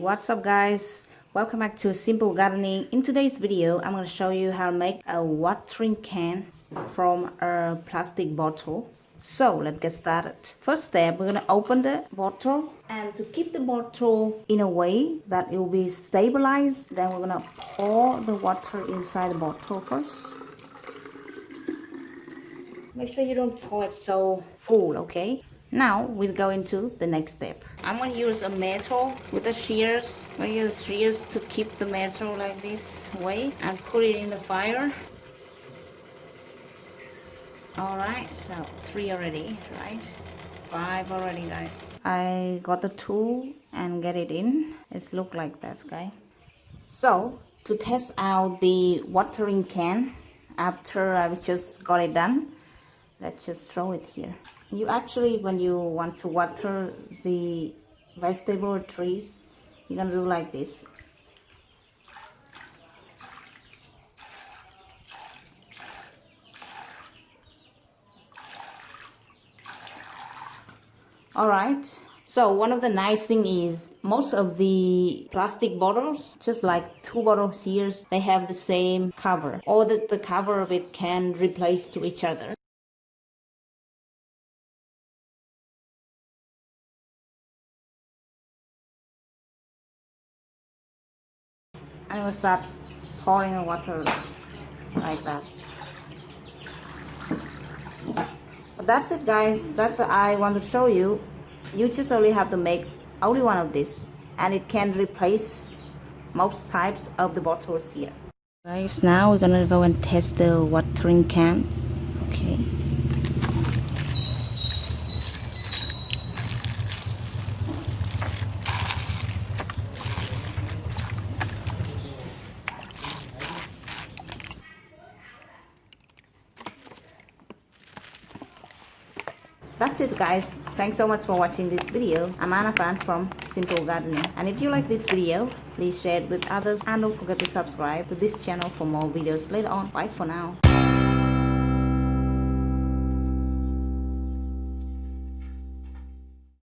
What's up guys, welcome back to Simple Gardening. In today's video I'm going to show you how to make a watering can from a plastic bottle. So let's get started. First step, we're going to open the bottle, and to keep the bottle in a way that it will be stabilized, then we're going to pour the water inside the bottle first. Make sure you don't pour it so full, okay? Now we'll go into the next step. I'm going to use a metal with the shears. I'm going to use shears to keep the metal like this way and put it in the fire. Alright, so 3 already, right? 5 already, guys. I got the tool and get it in. It's look like that, guys. So to test out the watering can after I just got it done, let's just throw it here. You actually, when you want to water the vegetable or trees, you're gonna do like this. Alright, so one of the nice thing is most of the plastic bottles, just like 2 bottles here, they have the same cover, or the cover of it can replace to each other. And it will start pouring water like that. But that's it guys, that's what I want to show you. You just only have to make only one of this, and it can replace most types of the bottles here. Guys, now we're gonna go and test the watering can. Okay. That's it guys, thanks so much for watching this video. I'm Anna Fan from Simple Gardening, and if you like this video, please share it with others and don't forget to subscribe to this channel for more videos later on. Bye for now.